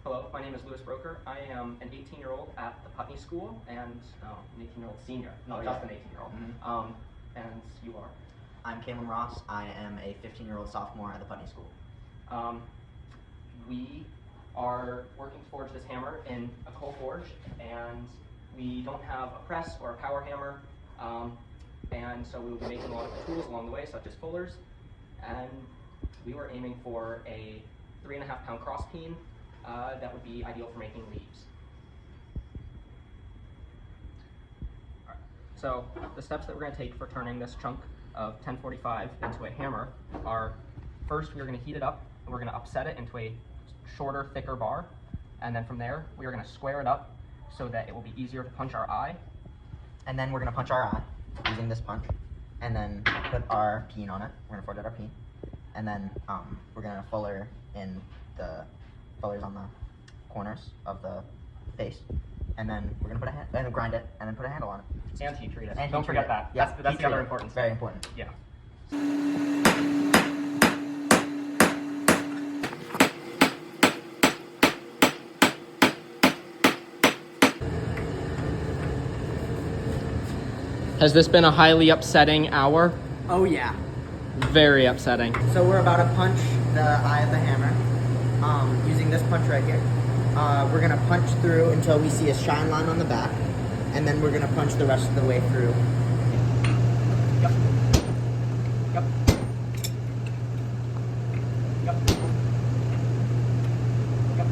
Hello, my name is Lewis Broker. I am an 18-year-old at the Putney School and an 18-year-old senior, not just an 18-year-old. Mm-hmm. And you are? I'm Caleb Ross. I am a 15-year-old sophomore at the Putney School. We are working to forge this hammer in a coal forge, and we don't have a press or a power hammer, and so we will be making a lot of the tools along the way, such as fullers, and we were aiming for a 3.5-pound cross peen that would be ideal for making leaves. All right. So the steps that we're going to take for turning this chunk of 1045 into a hammer are, first we're going to heat it up, and we're going to upset it into a shorter, thicker bar, and then from there we are going to square it up so that it will be easier to punch our eye. And then we're going to punch our eye using this punch, and then put our peen on it. We're going to forge out our peen, and then we're going to fuller in the fullers on the corners of the face, and then we're going to put grind it, and then put a handle on it. And heat treat it. And Don't forget that. Yeah, that's the other important step. Very important. Yeah. Has this been a highly upsetting hour? Oh yeah. Very upsetting. So we're about to punch the eye of the hammer using this punch right here. We're going to punch through until we see a shine line on the back, and then we're going to punch the rest of the way through. Yep. Yep. Yep. Yep.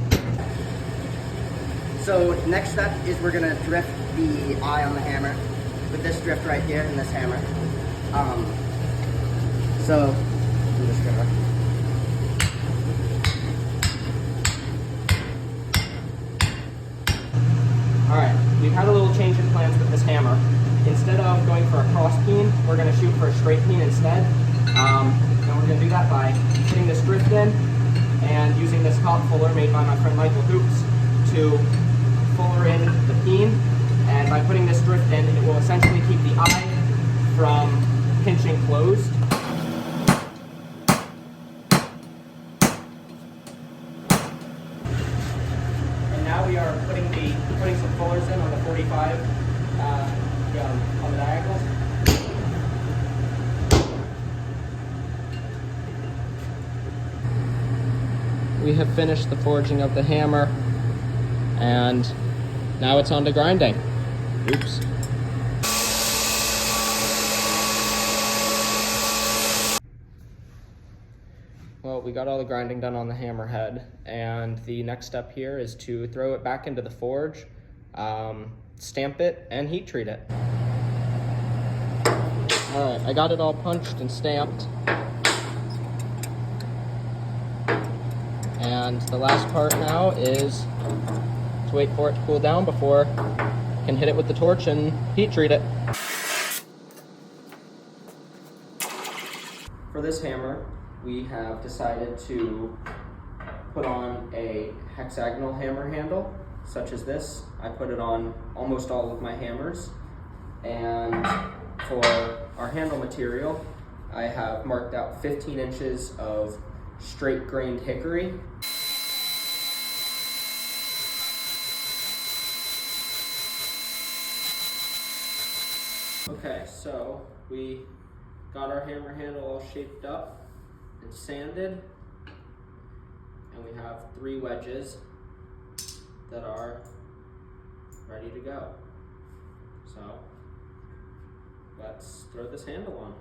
So next step is we're going to drift the eye on the hammer with this drift right here and this hammer. So I'm just gonna. Alright, we've had a little change in plans with this hammer. Instead of going for a cross peen, we're going to shoot for a straight peen instead. And we're going to do that by putting this drift in and using this top fuller made by my friend Michael Hoops to fuller in the peen. And by putting this drift in, it will essentially keep the eye from pinching closed. And now we are putting some fullers in on the 45 on the diagonals. We have finished the forging of the hammer, and now it's on to grinding. Oops. Well, we got all the grinding done on the hammerhead, and the next step here is to throw it back into the forge, stamp it, and heat treat it. All right, I got it all punched and stamped. And the last part now is to wait for it to cool down before I can hit it with the torch and heat treat it. For this hammer, we have decided to put on a hexagonal hammer handle, such as this. I put it on almost all of my hammers. And for our handle material, I have marked out 15 inches of straight grained hickory. Okay, so we got our hammer handle all shaped up and sanded, and we have 3 wedges that are ready to go. So let's throw this handle on.